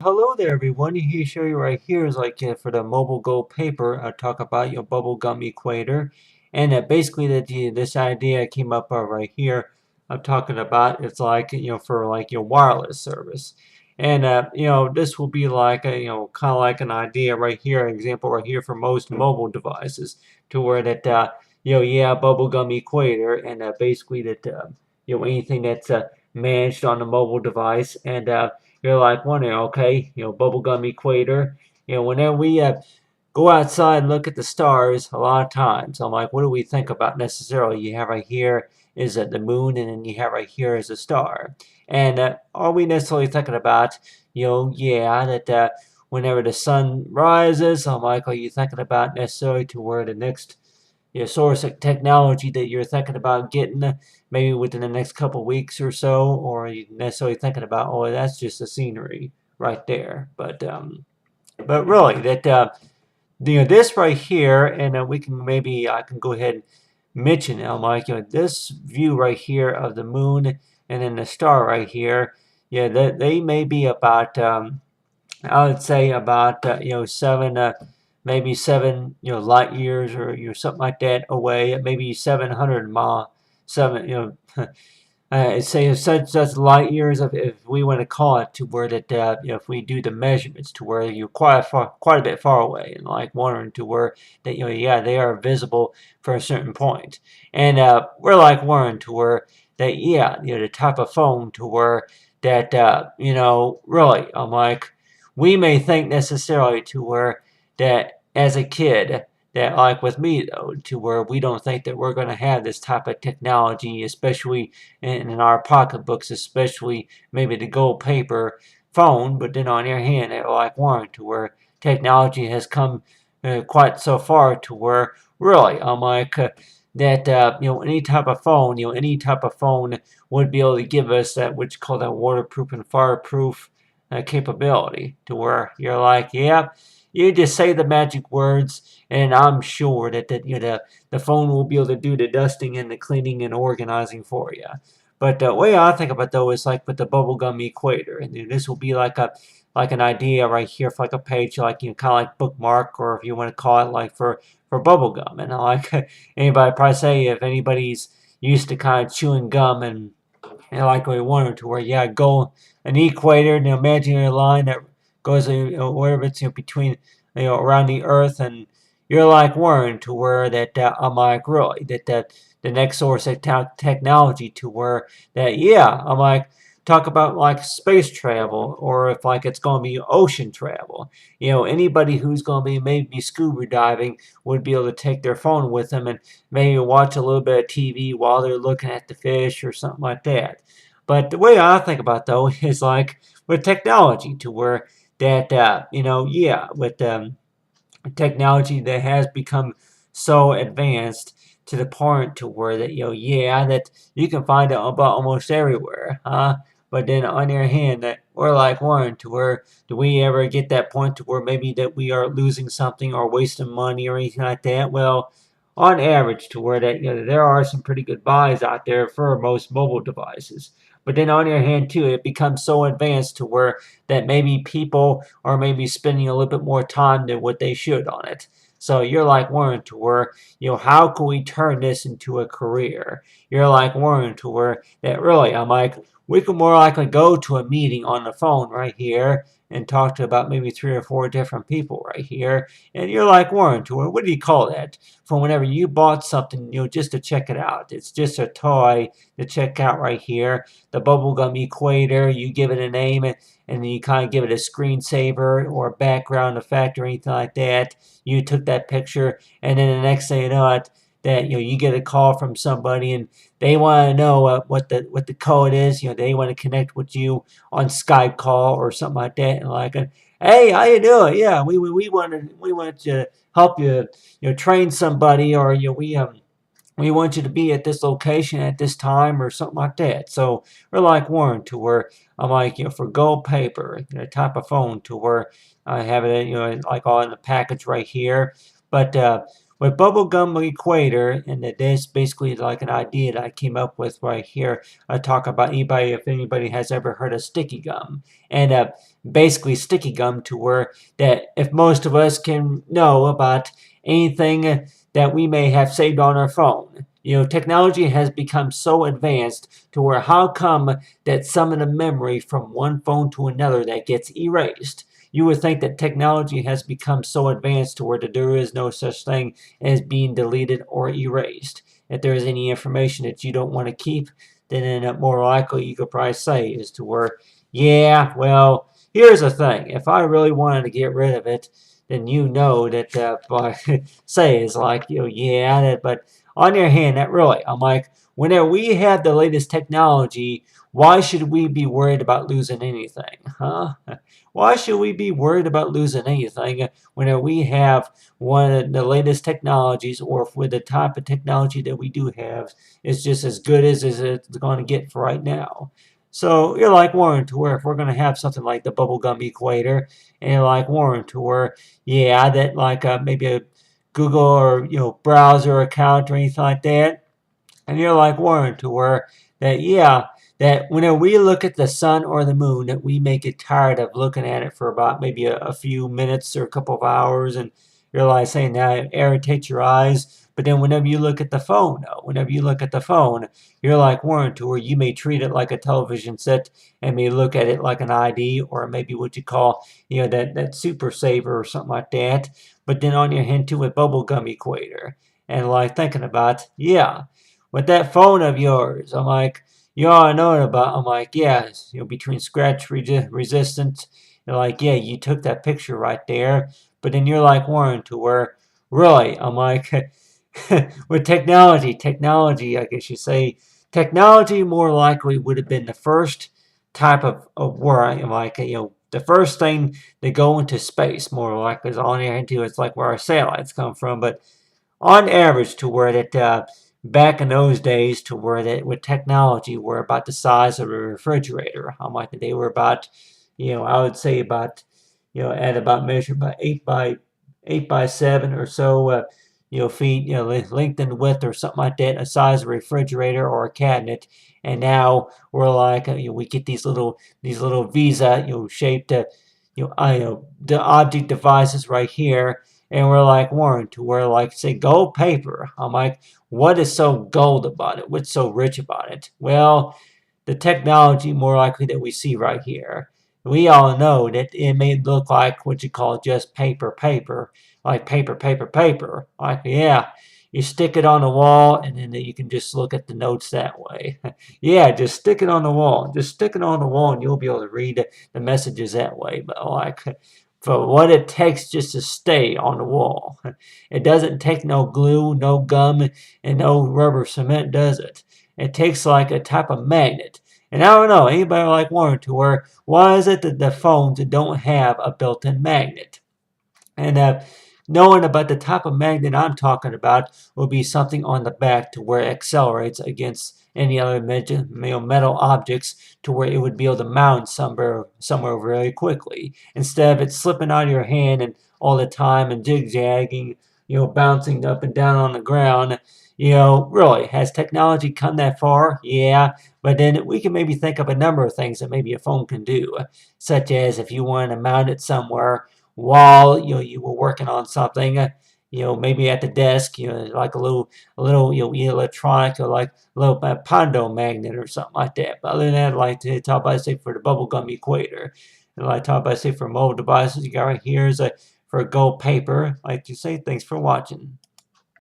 Hello there, everyone. Here, show you right here is for the mobile gold paper. I talk about your bubblegum equator, and basically this idea came up right here. I'm talking about it's like for like your wireless service, and this will be like a kind of like an idea right here, example right here for most mobile devices, to where that yeah, bubblegum equator, and basically that anything that's managed on a mobile device, and you're like wondering, okay, bubblegum equator. Whenever we go outside and look at the stars, a lot of times, I'm like, what do we think about necessarily? You have right here is the moon, and then you have right here is a star. And are we necessarily thinking about, yeah, that whenever the sun rises, I'm like, are you thinking about necessarily to where the next source of technology that you're thinking about getting maybe within the next couple weeks or so, or are you necessarily thinking about, oh, that's just the scenery right there? But really, that this right here, and we can maybe I can go ahead and mention it. I'm like, this view right here of the moon and then the star right here, yeah, that they may be about I would say about seven maybe seven light years or something like that away, maybe 700 mile seven I'd say such light years, if we want to call it, to where that if we do the measurements to where you're quite a bit far away, and like wondering to where that yeah, they are visible for a certain point, and we're like wondering to where that yeah, the type of phone to where that really, I'm like, we may think necessarily to where that as a kid, that like with me though, to where we don't think that we're going to have this type of technology, especially in our pocketbooks, especially maybe the gold paper phone. But then on the other hand, they're like one to where technology has come quite so far to where really I'm like that any type of phone, any type of phone would be able to give us that which called that waterproof and fireproof capability, to where you're like, yeah, you just say the magic words, and I'm sure that the phone will be able to do the dusting and the cleaning and organizing for you. But the way I think about it, though, is like with the bubblegum equator, and this will be like an idea right here for like a page, like kind of like bookmark, or if you want to call it like for bubblegum. And like anybody probably say, if anybody's used to kind of chewing gum, and like we wanted to where yeah, go an equator, and imaginary line that goes wherever it's between around the earth, and you're like worrying to where that I'm like really that the next source of technology to where that yeah, I'm like talk about like space travel, or if like it's going to be ocean travel. Anybody who's going to be maybe scuba diving would be able to take their phone with them and maybe watch a little bit of TV while they're looking at the fish or something like that. But the way I think about though is like with technology to where that yeah, with technology that has become so advanced to the point to where that yeah, that you can find it about almost everywhere, huh? But then on the other hand, that we're like one to where do we ever get that point to where maybe that we are losing something or wasting money or anything like that? Well, on average, to where that there are some pretty good buys out there for most mobile devices. But then on the other hand too, it becomes so advanced to where that maybe people are maybe spending a little bit more time than what they should on it. So you're like Warren to where, how can we turn this into a career? You're like Warren to where that really, I'm like, we could more likely go to a meeting on the phone right here and talk to about maybe 3 or 4 different people right here. And you're like Warren to where, what do you call that? For whenever you bought something, just to check it out. It's just a toy to check out right here. The bubblegum equator, you give it a name, and then you kind of give it a screensaver or a background effect or anything like that. You took that picture, and then the next thing you know it, that you get a call from somebody, and they want to know what the code is. They want to connect with you on Skype call or something like that, and like, hey, how you doing? Yeah, we want to help you, train somebody, or we want you to be at this location at this time or something like that. So we're like Warren to where I'm like, for gold paper, type of phone to where I have it, like all in the package right here. But with bubblegum equator, and that is basically like an idea that I came up with right here. I talk about anybody, if anybody has ever heard of sticky gum, and basically sticky gum to where that if most of us can know about anything that we may have saved on our phone. Technology has become so advanced to where how come that some of the memory from one phone to another that gets erased? You would think that technology has become so advanced to where there is no such thing as being deleted or erased. If there is any information that you don't want to keep, then more likely you could probably say is to where, yeah, well, here's the thing. If I really wanted to get rid of it, then that say is like, yeah, but on the other hand, that really, I'm like, whenever we have the latest technology, why should we be worried about losing anything, huh? Why should we be worried about losing anything whenever we have one of the latest technologies, or with the type of technology that we do have, is just as good as it's going to get for right now? So you're like Warren to where if we're going to have something like the bubblegum equator, and you're like Warren to where, yeah, that like maybe a Google or browser account or anything like that, and you're like Warren to where that, yeah, that whenever we look at the sun or the moon, that we may get tired of looking at it for about maybe a few minutes or a couple of hours, and you're like saying that it irritates your eyes. But then whenever you look at the phone, though, whenever you look at the phone, you're like Warren to where you may treat it like a television set and may look at it like an ID, or maybe what you call, that super saver or something like that. But then on your hand too with bubblegum equator. And like thinking about, yeah, with that phone of yours. I'm like, you all know about. I'm like, yeah, between scratch resistant. You're like, yeah, you took that picture right there. But then you're like Warren to where, really, I'm like, with technology, I guess you say, technology more likely would have been the first type of where I'm like, the first thing to go into space, more likely, is on there into it's like where our satellites come from. But on average to where that back in those days to where that with technology were about the size of a refrigerator. How much they were about, I would say about, at about measured by 8 by 7 or so, feet, length and width or something like that, a size of a refrigerator or a cabinet. And now we're like, we get these little Visa, shaped, the object devices right here, and we're like Warren to where like say gold paper. I'm like, what is so gold about it? What's so rich about it? Well, the technology more likely that we see right here. We all know that it may look like what you call just paper, like paper. Like, yeah, you stick it on the wall and then you can just look at the notes that way. Yeah, just stick it on the wall. Just stick it on the wall and you'll be able to read the messages that way. But like, for what it takes just to stay on the wall. It doesn't take no glue, no gum, and no rubber cement, does it? It takes like a type of magnet. And I don't know, anybody like Warren to where, why is it that the phones don't have a built-in magnet? And knowing about the type of magnet I'm talking about will be something on the back to where it accelerates against any other metal objects to where it would be able to mount somewhere really quickly. Instead of it slipping out of your hand and all the time and zigzagging, bouncing up and down on the ground. Really, has technology come that far? Yeah, but then we can maybe think of a number of things that maybe a phone can do, such as if you wanted to mount it somewhere while you were working on something, maybe at the desk, like a little electronic or like a little Pondo magnet or something like that. But other than that, like to talk about say for the bubblegum equator, and like talk about say for mobile devices, you got right here is a for gold paper. Like you say, thanks for watching.